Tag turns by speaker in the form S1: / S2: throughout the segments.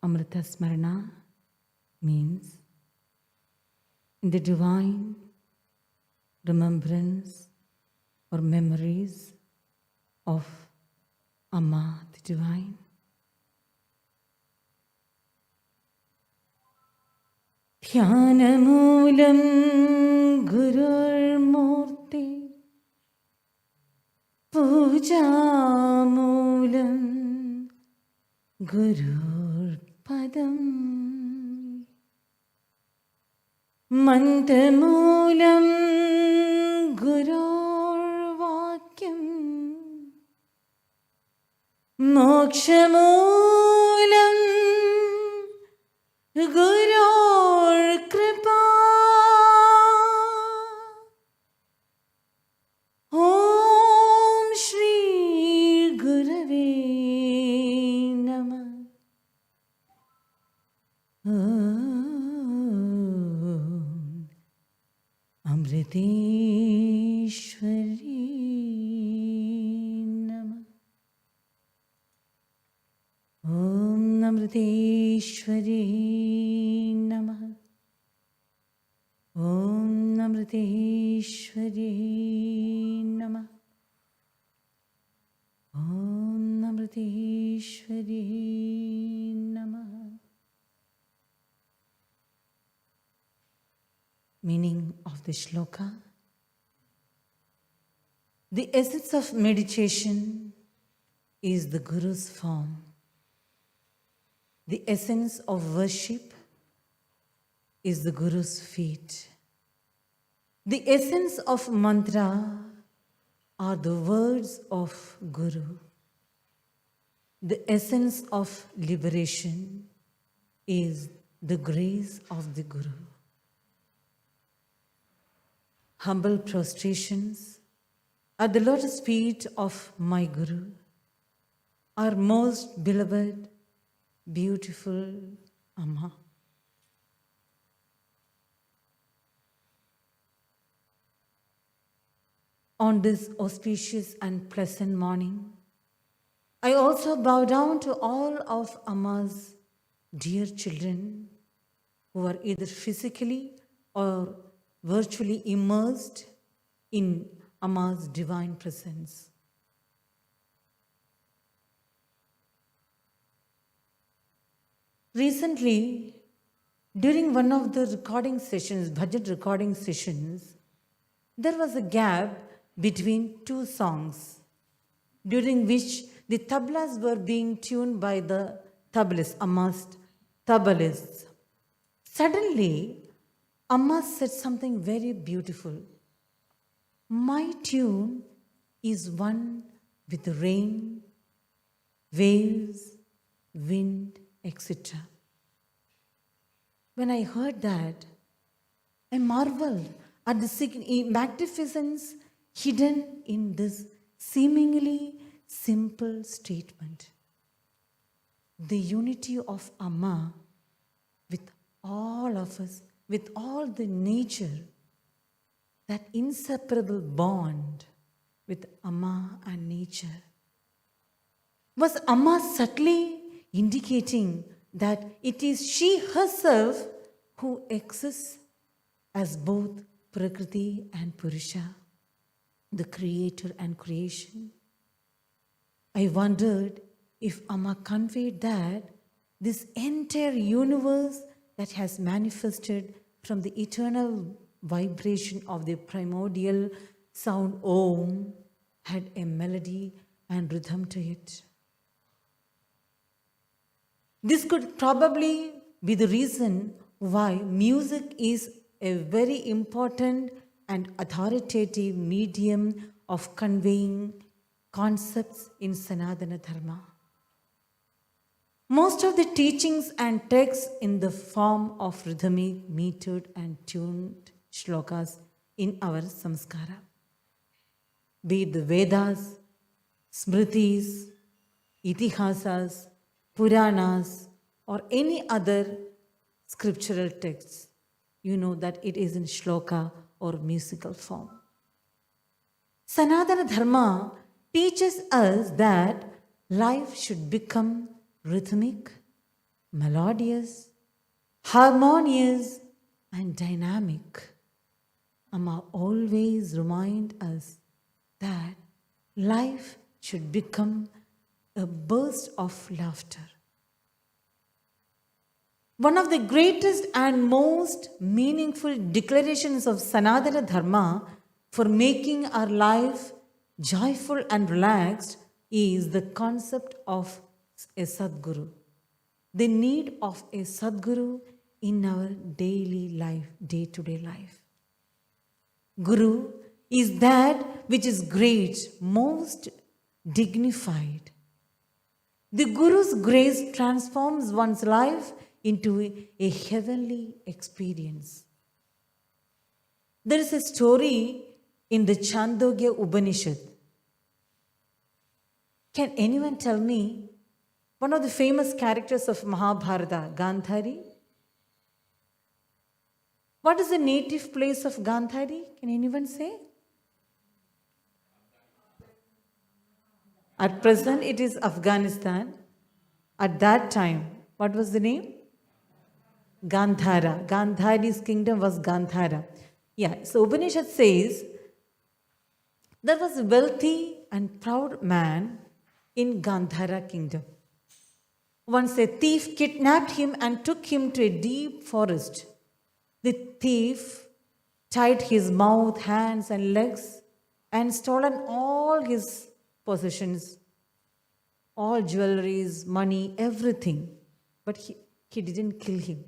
S1: AmritaSmarana means in the divine remembrance or memories of Amma, the divine. Dhyanamoolam Gururmurti Pujamoolam Gururpadam Mantamoolam Gururvakyam Mokshamoolam Gurur Kripa Om Shri Gurave Namah. Om AmritaSmarana Namah. Om AmritaSmarana Namah. Om AmritaSmarana Namah. Om AmritaSmarana Namah. Meaning of the shloka. The essence of meditation is the Guru's form. The essence of worship is the Guru's feet. The essence of mantra are the words of Guru. The essence of liberation is the grace of the Guru. Humble prostrations at the lotus feet of my Guru, our most beloved, beautiful Amma. On this auspicious and pleasant morning, I also bow down to all of Amma's dear children who are either physically or virtually immersed in Amma's divine presence. Recently, during one of the recording sessions, bhajan recording sessions, there was a gap between two songs, during which the tablas were being tuned by the tablists, Amma's tablists. Suddenly, Amma said something very beautiful. My tune is one with rain, waves, wind, etc. When I heard that, I marveled at the magnificence hidden in this seemingly simple statement. The unity of Amma with all of us, with all the nature, that inseparable bond with Amma and nature. Was Amma subtly indicating that it is she herself who exists as both Prakriti and Purusha, the creator and creation? I wondered if Amma conveyed that this entire universe that has manifested from the eternal vibration of the primordial sound Om had a melody and rhythm to it. This could probably be the reason why music is a very important and authoritative medium of conveying concepts in Sanatana Dharma. Most of the teachings and texts in the form of rhythmic, metered and tuned shlokas in our samskara, be it the Vedas, Smritis, Itihasas, Puranas, or any other scriptural texts, you know that it is in shloka or musical form. Sanatana Dharma teaches us that life should become rhythmic, melodious, harmonious, and dynamic. Amma always reminds us that life should become a burst of laughter. One of the greatest and most meaningful declarations of Sanatana Dharma for making our life joyful and relaxed is the concept of a Sadguru. The need of a Sadguru in our daily life, day-to-day life. Guru is that which is great, most dignified. The Guru's grace transforms one's life into a heavenly experience. There is a story in the Chandogya Upanishad. Can anyone tell me one of the famous characters of Mahabharata, Gandhari? What is the native place of Gandhari? Can anyone say? At present, it is Afghanistan. At that time, what was the name? Gandhara. Gandhari's kingdom was Gandhara. Yeah, so Upanishad says, there was a wealthy and proud man in Gandhara kingdom. Once a thief kidnapped him and took him to a deep forest. The thief tied his mouth, hands, and legs and stolen all his possessions, all jewelries, money, everything. But he didn't kill him.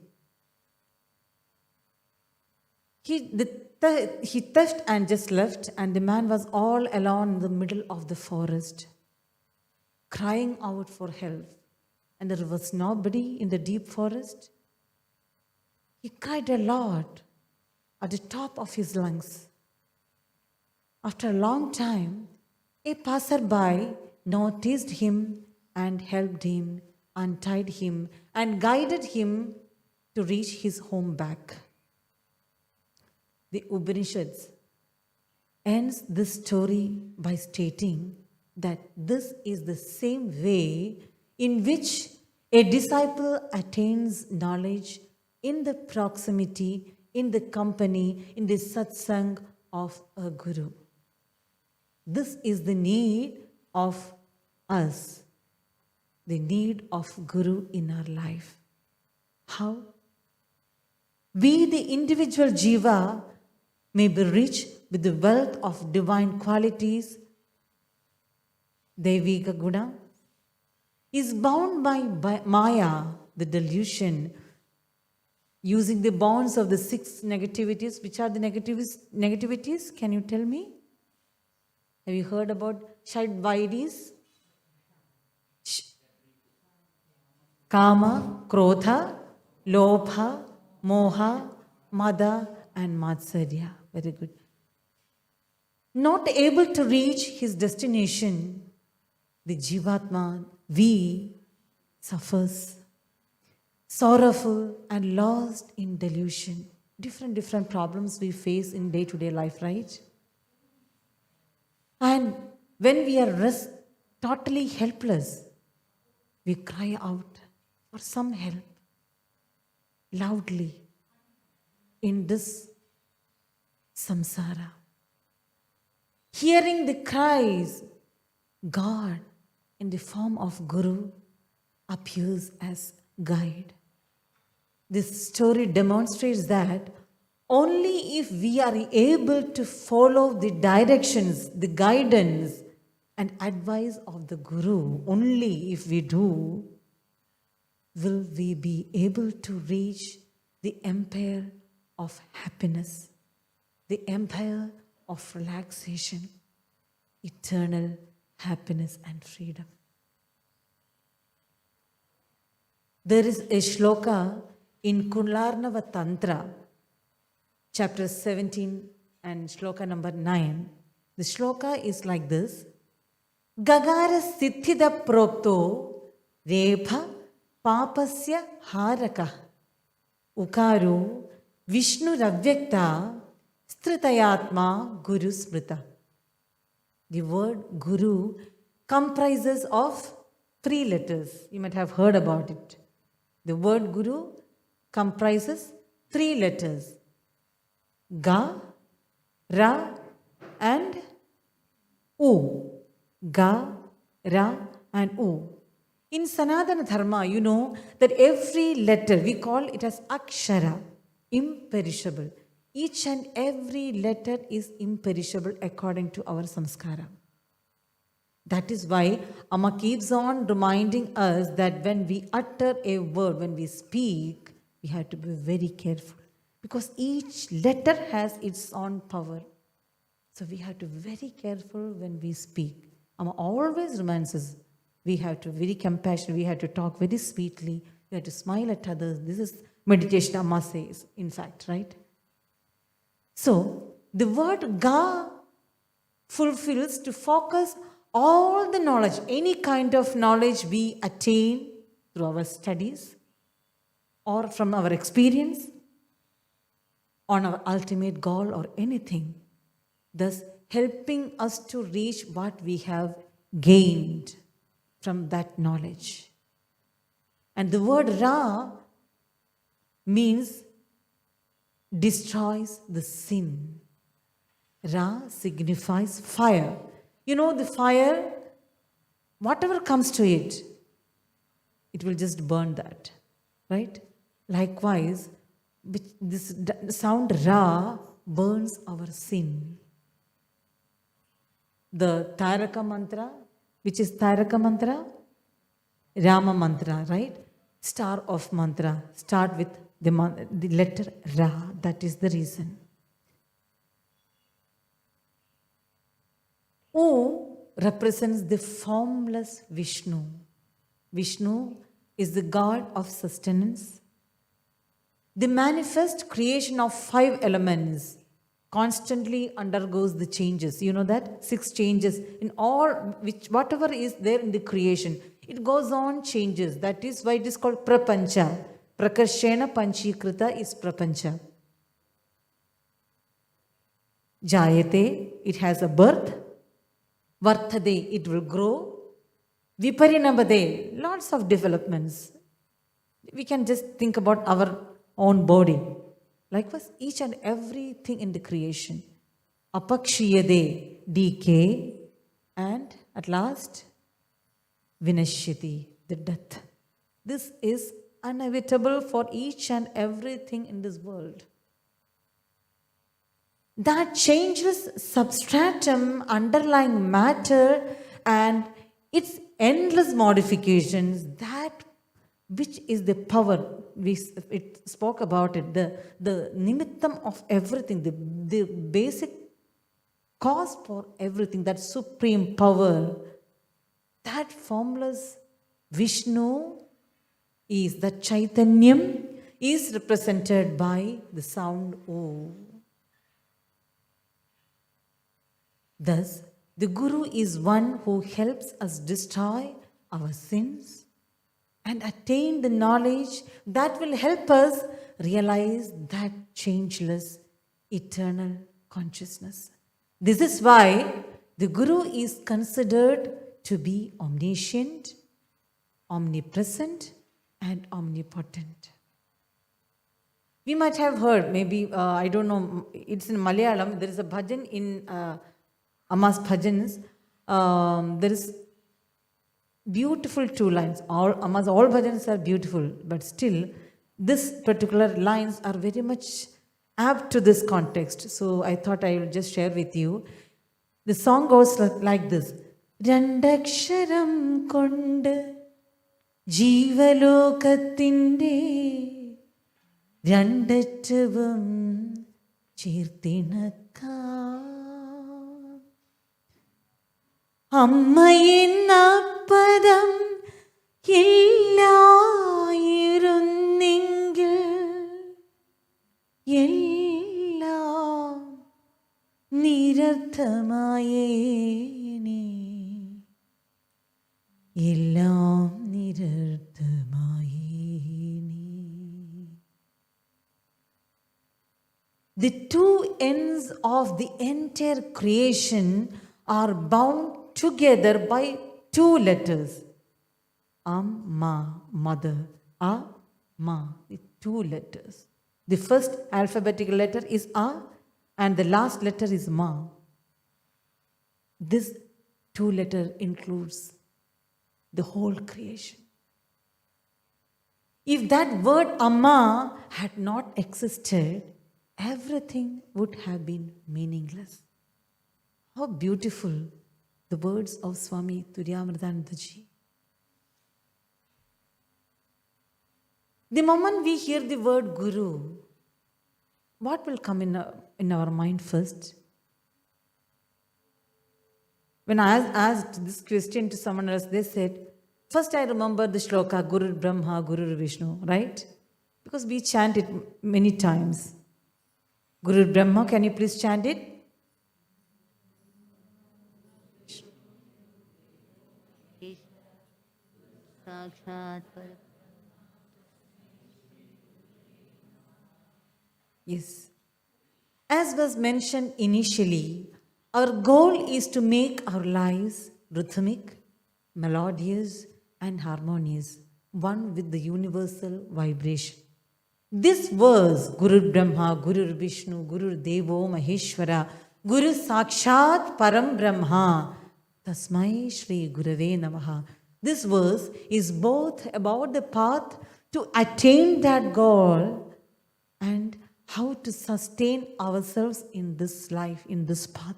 S1: He theft and just left, and the man was all alone in the middle of the forest, crying out for help. And there was nobody in the deep forest. He cried a lot at the top of his lungs. After a long time, a passerby noticed him and helped him, untied him, and guided him to reach his home back. The Upanishads ends this story by stating that this is the same way in which a disciple attains knowledge in the proximity, in the company, in the satsang of a guru. This is the need of us, the need of guru in our life. How? We, the individual jiva, may be rich with the wealth of divine qualities, Devika Guna, is bound by Maya, the delusion, using the bonds of the 6 negativities. Which are the negativities? Can you tell me? Have you heard about Shadvaidis? Kama, Krodha, Lobha, Moha, Mada, and Matsarya. Very good. Not able to reach his destination, the Jivatma, we, suffers, sorrowful and lost in delusion. Different problems we face in day-to-day life, right? And when we are totally helpless, we cry out for some help loudly in this samsara. Hearing the cries, God in the form of Guru appears as guide. This story demonstrates that only if we are able to follow the directions, the guidance and advice of the Guru, only if we do, will we be able to reach the empire of happiness, the empire of relaxation, eternal happiness and freedom. There is a shloka in Kunlarnava Tantra, chapter 17 and shloka number 9. The shloka is like this. Gagara siddhida propto rebha papasya haraka ukaru Vishnu ravyakta stritayatma guru smrita. The word guru comprises of 3 letters. You might have heard about it. The word Guru comprises 3 letters. Ga, Ra and U. Ga, Ra and U. In Sanatana Dharma, you know that every letter, we call it as Akshara, imperishable. Each and every letter is imperishable according to our samskara. That is why Amma keeps on reminding us that when we utter a word, when we speak, we have to be very careful. Because each letter has its own power. So we have to be very careful when we speak. Amma always reminds us, we have to be very compassionate, we have to talk very sweetly, we have to smile at others. This is meditation Amma says, in fact, right? So, the word Ga fulfills to focus all the knowledge, any kind of knowledge we attain through our studies or from our experience on our ultimate goal or anything, thus helping us to reach what we have gained from that knowledge. And the word Ra means destroys the sin. Ra signifies fire. You know, the fire, whatever comes to it, it will just burn that, right? Likewise, this sound Ra burns our sin. The Taraka mantra, which is Taraka mantra? Rama mantra, right? Star of mantra. Start with the letter Ra. That is the reason. O represents the formless Vishnu. Vishnu is the god of sustenance. The manifest creation of 5 elements constantly undergoes the changes. You know that? 6 changes in all, whatever is there in the creation. It goes on changes. That is why it is called Prapancha. Prakarshena Panchikrita is Prapancha. Jayate, it has a birth. Varthade, it will grow. Viparinabade, lots of developments. We can just think about our own body. Likewise, each and everything in the creation. Apakshiyade, decay, and at last, Vinashyati, the death. This is inevitable for each and everything in this world. That changeless substratum, underlying matter, and its endless modifications, that which is the power, it spoke about it, the nimittam of everything, the basic cause for everything, that supreme power, that formless Vishnu is, that Chaitanyam is represented by the sound O. Thus, the Guru is one who helps us destroy our sins and attain the knowledge that will help us realize that changeless, eternal consciousness. This is why the Guru is considered to be omniscient, omnipresent, and omnipotent. We might have heard, maybe, I don't know, it's in Malayalam, there is a bhajan in Amma's bhajans. There is beautiful 2 lines. Amma's all bhajans are beautiful, but still, this particular lines are very much apt to this context. So I thought I will just share with you. The song goes like this. Randaksharam konde Jeevalokathinte Randattavam Cheerthinakka Ammayin appadam illayirunengil ellam nirarthamayene ellam nirarthamayene. The 2 ends of the entire creation are bound together by 2 letters. Amma, mother. A, Ma, with 2 letters. The first alphabetical letter is A and the last letter is Ma. This 2-letter includes the whole creation. If that word Amma had not existed, everything would have been meaningless. How beautiful the words of Swami Turyamritanandaji. The moment we hear the word Guru, what will come in our mind first? When I asked this question to someone else, they said, first I remember the shloka, Guru Brahma, Guru Vishnu, right? Because we chant it many times. Guru Brahma, can you please chant it? Yes. As was mentioned initially, our goal is to make our lives rhythmic, melodious, and harmonious, one with the universal vibration. This verse, Guru Brahma, Guru Vishnu, Guru Devo Maheshwara, Guru Sakshat Param Brahma, Tasmai Shri Gurave Namaha. This verse is both about the path to attain that goal and how to sustain ourselves in this life, in this path.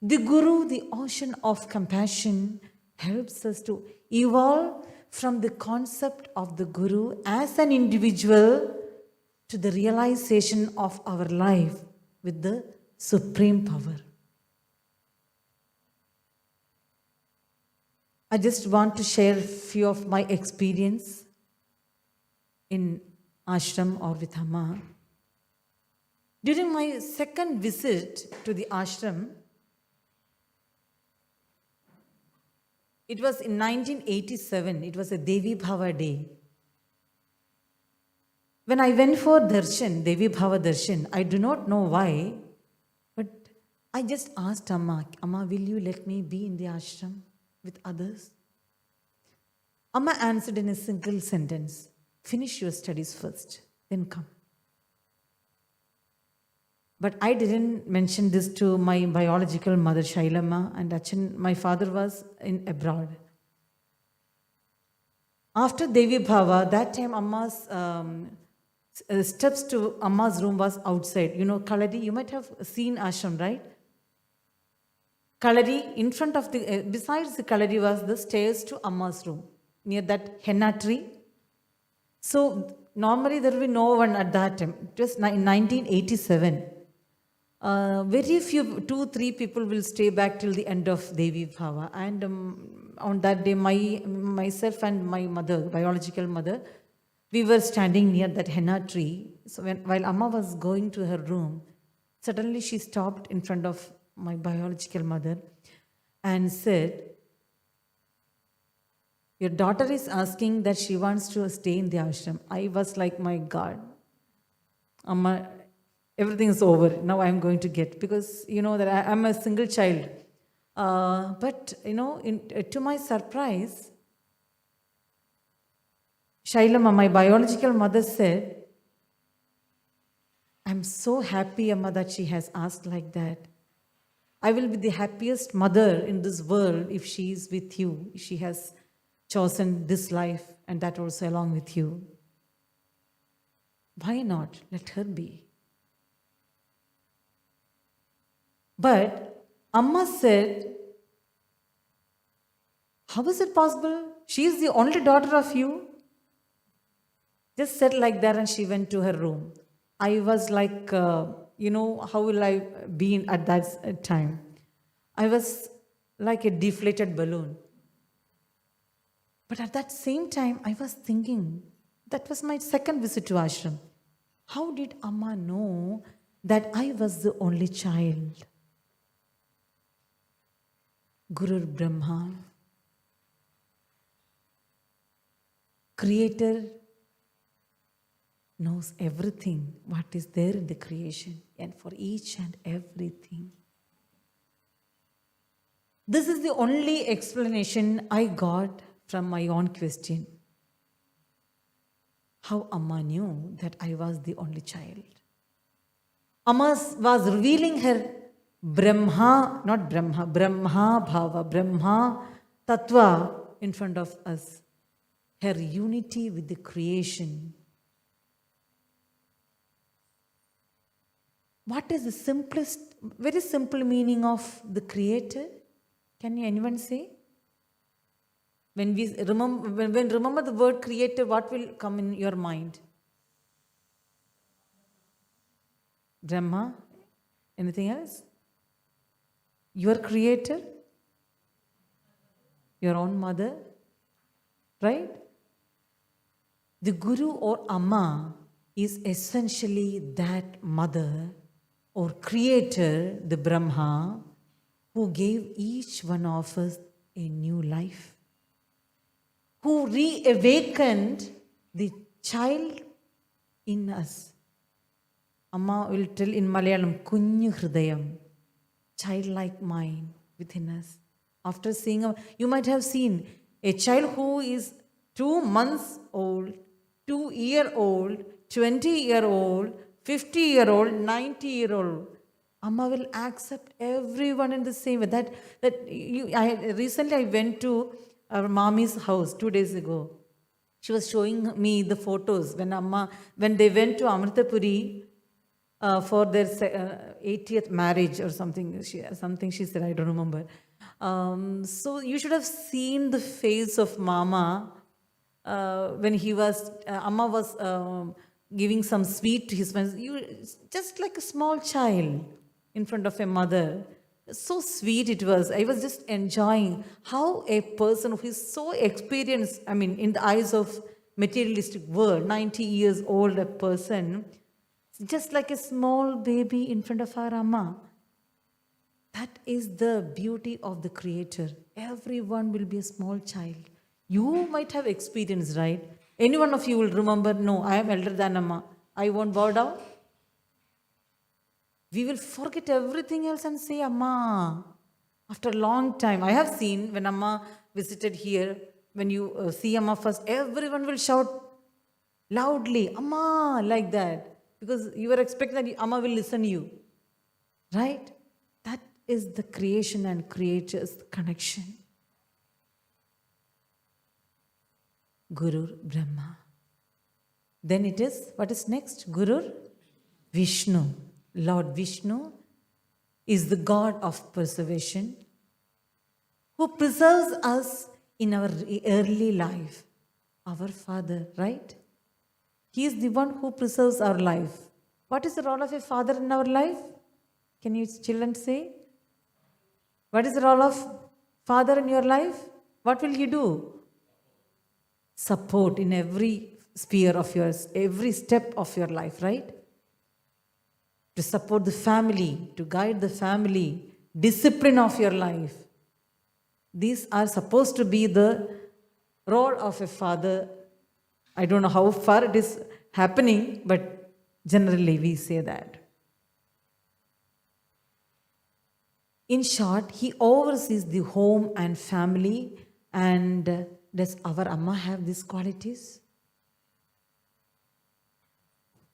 S1: The Guru, the ocean of compassion, helps us to evolve from the concept of the Guru as an individual to the realization of our life with the supreme power. I just want to share a few of my experience in ashram or with Amma. During my second visit to the ashram, it was in 1987. It was a Devi Bhava day. When I went for darshan, Devi Bhava darshan, I do not know why, but I just asked Amma, Amma, will you let me be in the ashram with others? Amma answered in a single sentence, finish your studies first, then come. But I didn't mention this to my biological mother, Shailama, and Achan. My father was abroad. After Devi Bhava, that time Amma's steps to Amma's room was outside. You know, Kalari, you might have seen ashram, right? Kalari, in front of the, besides the Kalari was the stairs to Amma's room, near that henna tree. So normally there will be no one at that time. It was in 1987. Very few, 2-3 people will stay back till the end of Devi Bhava. And on that day, myself and my mother, biological mother, we were standing near that henna tree. So while Amma was going to her room, suddenly she stopped in front of my biological mother and said, your daughter is asking that she wants to stay in the ashram. I was like, my God, Amma, everything is over. Now I am going to get, because you know that I am a single child. But you know, to my surprise, Shailama, my biological mother, said, I'm so happy, Amma, that she has asked like that. I will be the happiest mother in this world if she is with you. She has chosen this life and that also along with you. Why not? Let her be. But Amma said, how is it possible? She is the only daughter of you. Just said like that, and she went to her room. I was like, you know, how will I be at that time? I was like a deflated balloon. But at that same time, I was thinking, that was my second visit to ashram. How did Amma know that I was the only child? Guru Brahma, Creator, knows everything, what is there in the creation, and for each and everything. This is the only explanation I got from my own question. how Amma knew that I was the only child. Amma was revealing her Brahma Bhava, Brahma Tattva in front of us. Her unity with the creation. What is the simplest, very simple meaning of the Creator? Can anyone say? When we remember the word Creator, what will come in your mind? Brahma? Anything else? Your Creator? Your own mother? Right? The Guru or Amma is essentially that mother or creator, the Brahma, who gave each one of us a new life, who reawakened the child in us. Amma will tell in Malayalam, Kunyu Hridayam, childlike mind within us. After seeing, you might have seen a child who is 2 months old, 2-year-old, 20-year-old, 50-year-old, 90-year-old. Amma will accept everyone in the same way. Recently I went to our mommy's house 2 days ago. She was showing me the photos when they went to Amritapuri for their 80th marriage or something. She said, I don't remember. So you should have seen the face of Mama when Amma was giving some sweet to his friends. Just like a small child in front of a mother. So sweet it was. I was just enjoying how a person who is so experienced, in the eyes of materialistic world, 90 years old a person, just like a small baby in front of our Amma. That is the beauty of the Creator. Everyone will be a small child. You might have experienced, right? Any one of you will remember, no, I am elder than Amma. I won't bow down. We will forget everything else and say, Amma. After a long time, I have seen when Amma visited here, when you see Amma first, everyone will shout loudly, Amma, like that. Because you are expecting that Amma will listen to you. Right? That is the creation and creature's connection. Guru Brahma. Then it is, what is next? Guru Vishnu. Lord Vishnu is the God of preservation who preserves us in our early life. Our Father, right? He is the one who preserves our life. What is the role of a father in our life? Can you children say? What is the role of father in your life? What will he do? Support in every sphere of yours, every step of your life, right? To support the family, to guide the family, discipline of your life. These are supposed to be the role of a father. I don't know how far it is happening, but generally we say that. In short, he oversees the home and family. And does our Amma have these qualities?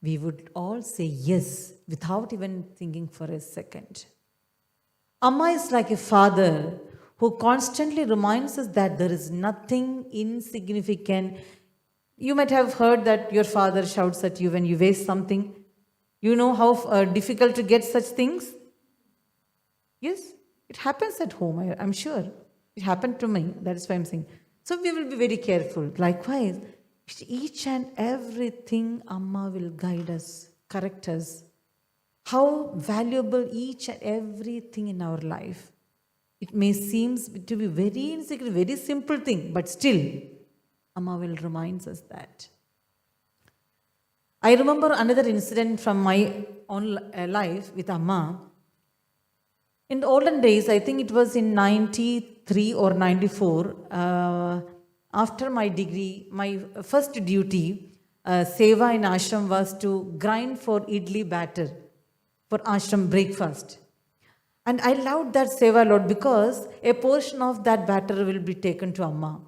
S1: We would all say yes, without even thinking for a second. Amma is like a father who constantly reminds us that there is nothing insignificant. You might have heard that your father shouts at you when you waste something. You know how difficult to get such things? Yes, it happens at home, I'm sure. It happened to me, that is why I'm saying. So we will be very careful. Likewise, each and everything Amma will guide us, correct us. How valuable each and everything in our life. It may seem to be very insignificant, very simple thing, but still, Amma will remind us that. I remember another incident from my own life with Amma. In the olden days, I think it was in 93 or 94, after my degree, my first duty, seva in ashram, was to grind for idli batter for ashram breakfast. And I loved that seva a lot because a portion of that batter will be taken to Amma.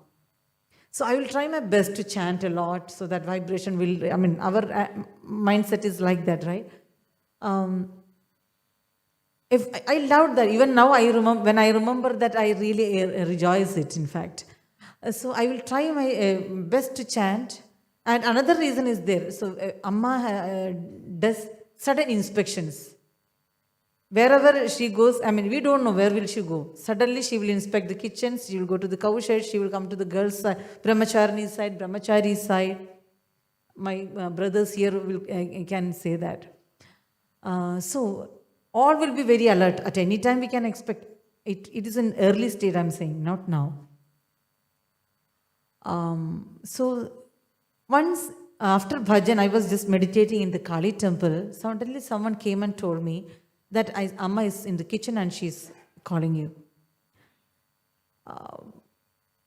S1: So I will try my best to chant a lot so that vibration will, our mindset is like that, right? Um, if I loved that, even now I remember, when I remember that, I really rejoice it, in fact. So I will try my best to chant. And another reason is there. So Amma does sudden inspections. Wherever she goes, we don't know where will she go. Suddenly she will inspect the kitchen, she will go to the cow shed, she will come to the girls' side, brahmachari side. My brothers here will can say that. So all will be very alert. At any time we can expect. It is an early state, I'm saying, not now. So once after bhajan, I was just meditating in the Kali temple. Suddenly someone came and told me that Amma is in the kitchen and she's calling you.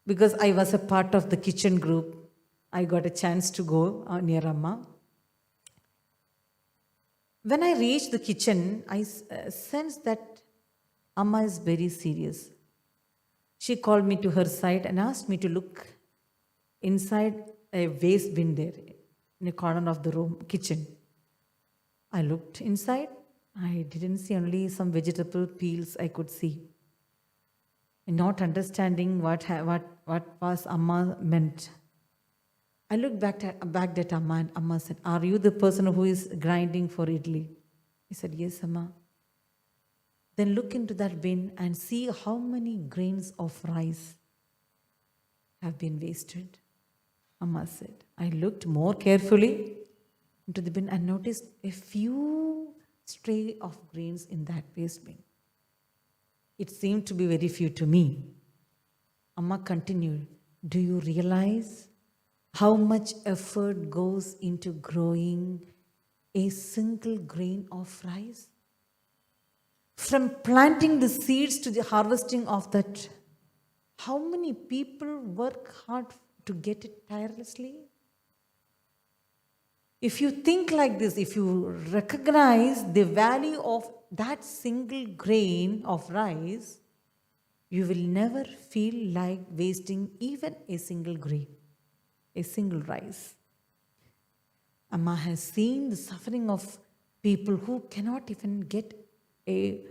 S1: Because I was a part of the kitchen group, I got a chance to go near Amma. When I reached the kitchen, I sensed that Amma is very serious. She called me to her side and asked me to look inside a waste bin there in a corner of the room, kitchen. I looked inside. I didn't see, only some vegetable peels I could see. And not understanding what was Amma meant. I looked back at Amma, and Amma said, "Are you the person who is grinding for idli?" I said, "Yes, Amma." Then look into that bin and see how many grains of rice have been wasted. Amma said. I looked more carefully into the bin and noticed a few stray of grains in that waste bin. It seemed to be very few to me. Amma continued, "Do you realize how much effort goes into growing a single grain of rice? From planting the seeds to the harvesting of that, how many people work hard to get it tirelessly?" If you think like this, if you recognize the value of that single grain of rice, you will never feel like wasting even a single grain, a single rice. Amma has seen the suffering of people who cannot even get a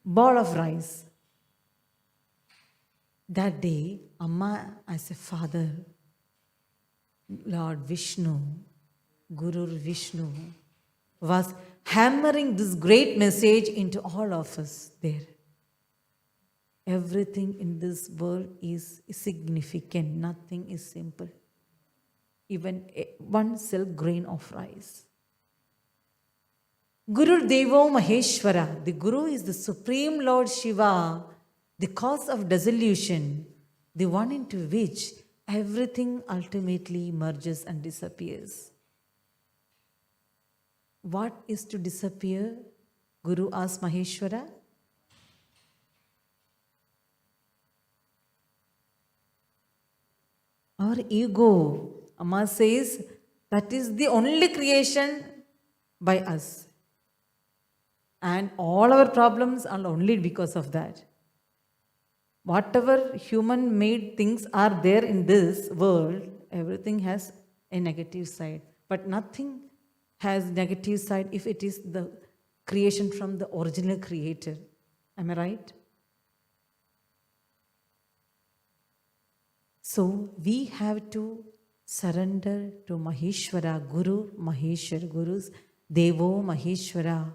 S1: ball of rice. That day, Amma, as a father, Lord Vishnu, Guru Vishnu, was hammering this great message into all of us there. Everything in this world is significant. Nothing is simple. Even one self grain of rice. Guru Devo Maheshwara. The Guru is the Supreme Lord Shiva, the cause of dissolution, the one into which everything ultimately merges and disappears. What is to disappear? Guru asked Maheshwara. Our ego. Amma says that is the only creation by us. And all our problems are only because of that. Whatever human-made things are there in this world, everything has a negative side. But nothing has negative side if it is the creation from the original creator. Am I right? So we have to surrender to Maheshwara, Guru, Maheshwara, Gurus, Devo, Maheshwara.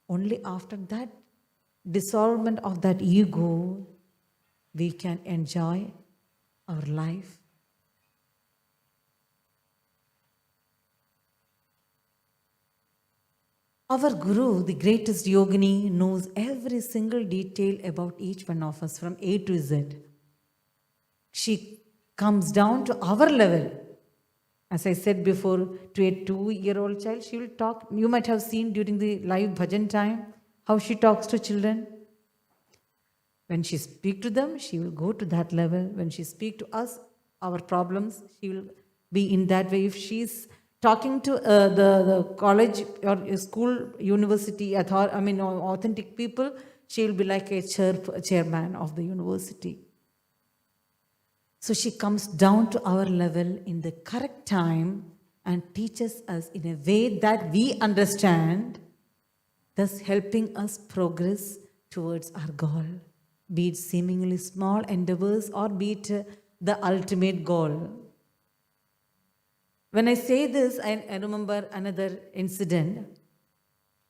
S1: Only after that dissolvement of that ego, we can enjoy our life. Our Guru, the greatest yogini, knows every single detail about each one of us from A to Z. She comes down to our level. As I said before, to a 2-year-old child, she will talk. You might have seen during the live bhajan time how she talks to children. When she speaks to them, she will go to that level. When she speaks to us, our problems, she will be in that way. If she's talking to the college or school, university, authentic people, she will be like a chairman of the university. So she comes down to our level in the correct time and teaches us in a way that we understand, thus helping us progress towards our goal, be it seemingly small endeavors or be it the ultimate goal. When I say this, I remember another incident.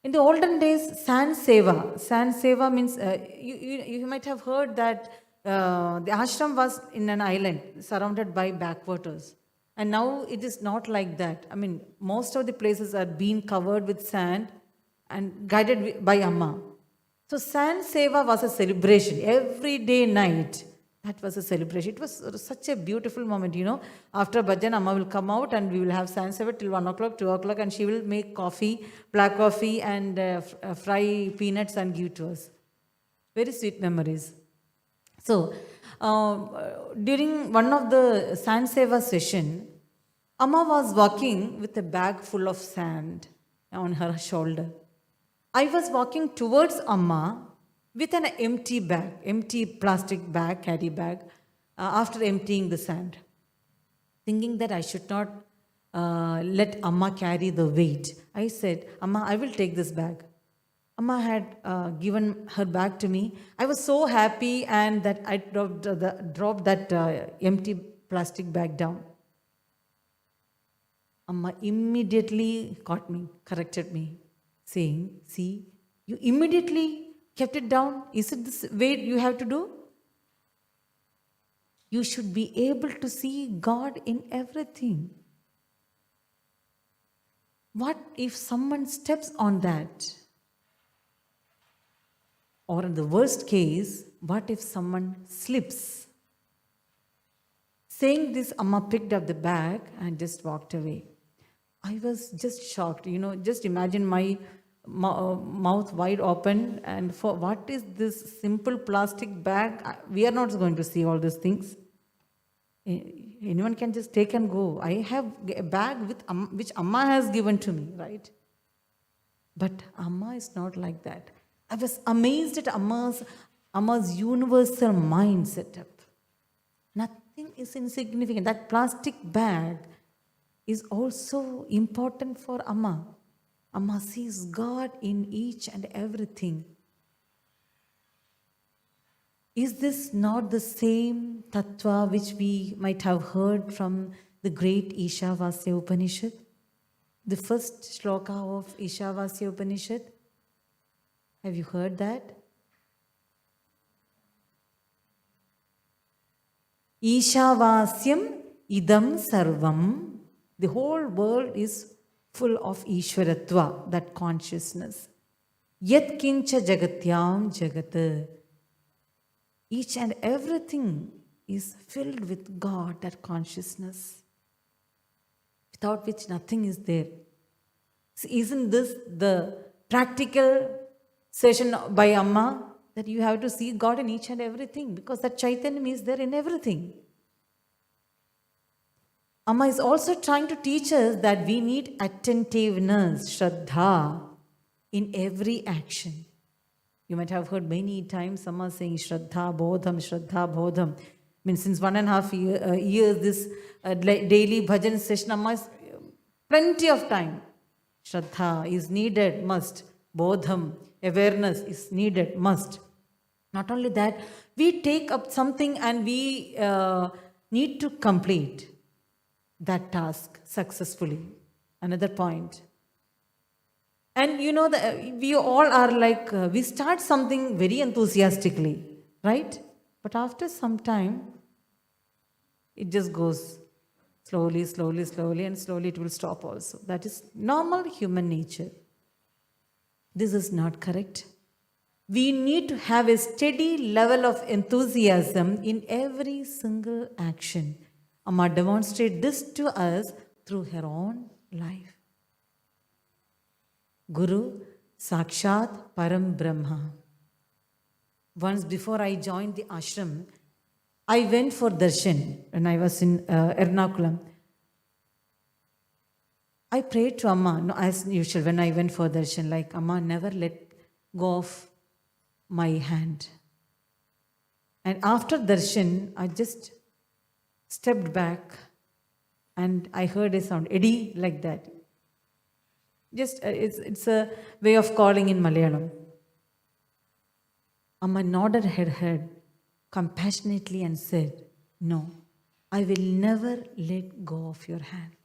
S1: In the olden days, San Seva means, you might have heard that the ashram was in an island surrounded by backwaters. And now it is not like that. I mean, most of the places are being covered with sand and guided by Amma. So San Seva was a celebration. Every day night, that was a celebration. It was such a beautiful moment, After bhajan, Amma will come out and we will have San Seva till 1 o'clock, 2 o'clock, and she will make coffee, black coffee, and fry peanuts and give to us. Very sweet memories. So, during one of the San Seva session, Amma was walking with a bag full of sand on her shoulder. I was walking towards Amma with an empty plastic bag, carry bag, after emptying the sand, thinking that I should not let Amma carry the weight. I said, Amma, I will take this bag. Amma had given her bag to me. I was so happy and that I dropped that empty plastic bag down. Amma immediately caught me, corrected me, saying, see, you immediately kept it down. Is it this way you have to do? You should be able to see God in everything. What if someone steps on that? Or in the worst case, what if someone slips? Saying this, Amma picked up the bag and just walked away. I was just shocked. Just imagine my mouth wide open, and for what is this simple plastic bag? We are not going to see all these things. Anyone can just take and go. I have a bag which Amma has given to me, right? But Amma is not like that. I was amazed at Amma's universal mind setup. Nothing is insignificant. That plastic bag is also important for Amma. Amma sees God in each and everything. Is this not the same tattva which we might have heard from the great Ishavasya Upanishad? The first shloka of Ishavasya Upanishad? Have you heard that? Ishavasyam idam sarvam. The whole world is full of Ishwaratva, that consciousness. Yat kincha jagatyam jagat. Each and everything is filled with God, that consciousness, without which nothing is there. So isn't this the practical session by Amma, that you have to see God in each and everything, because that Chaitanya is there in everything. Amma is also trying to teach us that we need attentiveness, Shraddha, in every action. You might have heard many times Amma saying Shraddha Bodham, Shraddha Bodham. I mean, since 1.5 years, this daily bhajan session, Amma is plenty of time. Shraddha is needed, must. Bodham, awareness is needed, must. Not only that, we take up something and we need to complete that task successfully. Another point. And we all are like, we start something very enthusiastically, right? But after some time, it just goes slowly, and slowly it will stop also. That is normal human nature. This is not correct. We need to have a steady level of enthusiasm in every single action. Amma demonstrated this to us through her own life. Guru Sakshat Param Brahma. Once before I joined the ashram, I went for darshan when I was in Ernakulam. I prayed to Amma, as usual, when I went for darshan, like, Amma, never let go of my hand. And after darshan, I just stepped back, and I heard a sound, Eddie, like that. Just, it's a way of calling in Malayalam. Amma nodded her head compassionately and said, "No, I will never let go of your hand."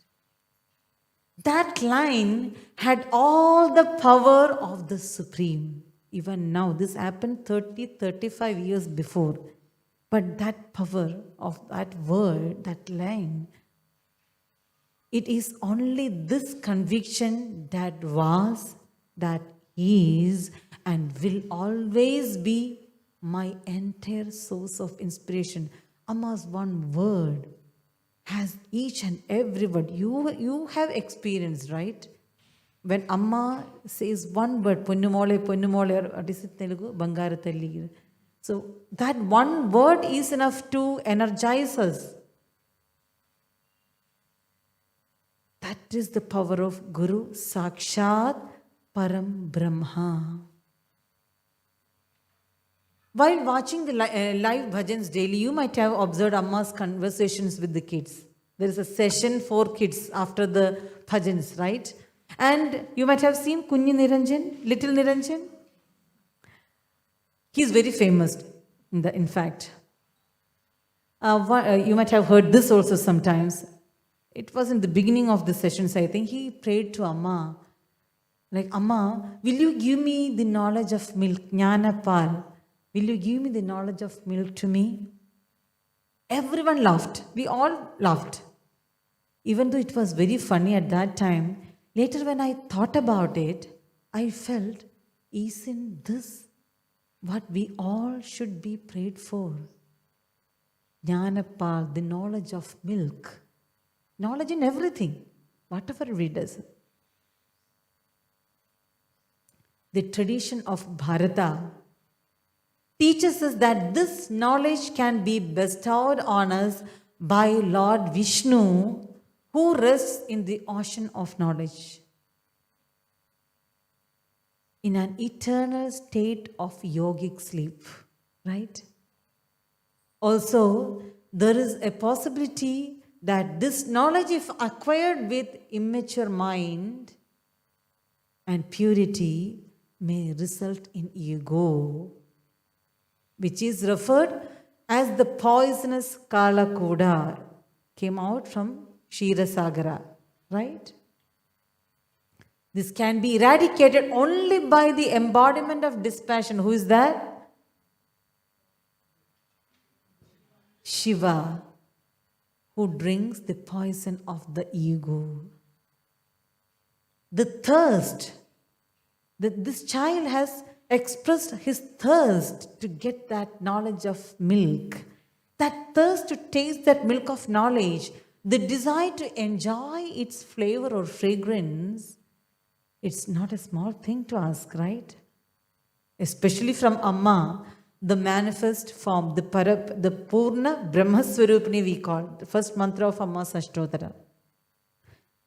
S1: That line had all the power of the Supreme. Even now, this happened 30, 35 years before. But that power of that word, that line, it is only this conviction that was, that is, and will always be my entire source of inspiration. Amma's one word has each and every word. You have experienced, right? When Amma says one word, Ponnumole, Ponnumole, what is it Telugu? Bangarathalli. So that one word is enough to energize us. That is the power of Guru Sakshat Param Brahma. While watching the live bhajans daily, you might have observed Amma's conversations with the kids. There is a session for kids after the bhajans, right? And you might have seen Kunyi Niranjan, Little Niranjan. He is very famous, in fact. You might have heard this also sometimes. It was in the beginning of the sessions, I think. He prayed to Amma, like, "Amma, will you give me the knowledge of milk, Jnana Pal? Will you give me the knowledge of milk to me?" Everyone laughed. We all laughed. Even though it was very funny at that time, later when I thought about it, I felt, isn't this what we all should be prayed for? Jnanapal, the knowledge of milk. Knowledge in everything, whatever we do. The tradition of Bharata teaches us that this knowledge can be bestowed on us by Lord Vishnu, who rests in the ocean of knowledge, in an eternal state of yogic sleep, right? Also, there is a possibility that this knowledge, if acquired with immature mind and purity, may result in ego, which is referred as the poisonous Kalakoda, came out from Ksheerasagara, right? This can be eradicated only by the embodiment of dispassion. Who is that? Shiva, who drinks the poison of the ego. The thirst, this child has expressed his thirst to get that knowledge of milk, that thirst to taste that milk of knowledge, the desire to enjoy its flavor or fragrance. It's not a small thing to ask, right? Especially from Amma, the manifest form, the Purna Brahmaswarupini we call, the first mantra of Amma's Ashtotara.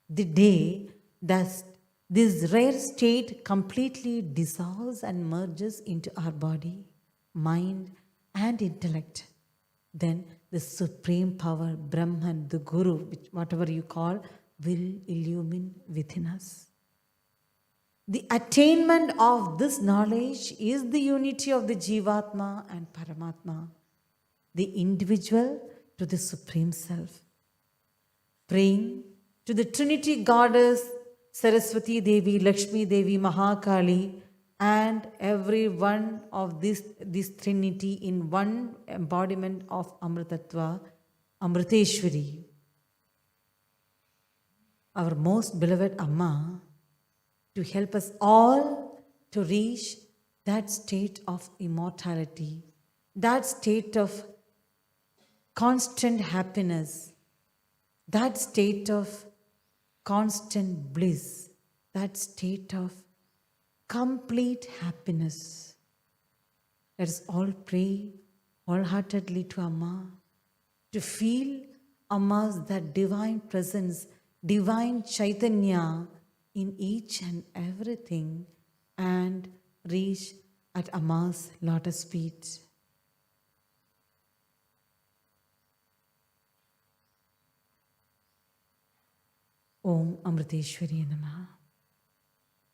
S1: The day that this rare state completely dissolves and merges into our body, mind, and intellect, then the supreme power, Brahman, the Guru, whatever you call, will illumine within us. The attainment of this knowledge is the unity of the Jivatma and Paramatma, the individual to the Supreme Self. Praying to the Trinity Goddess, Saraswati Devi, Lakshmi Devi, Mahakali, and every one of this Trinity in one embodiment of Amritattva, Amriteshwari. Our most beloved Amma, to help us all to reach that state of immortality, that state of constant happiness, that state of constant bliss, that state of complete happiness. Let us all pray wholeheartedly to Amma, to feel Amma's that divine presence, divine Chaitanya in each and everything, and reach at Amma's lotus feet. Om Amriteshwari Namaha.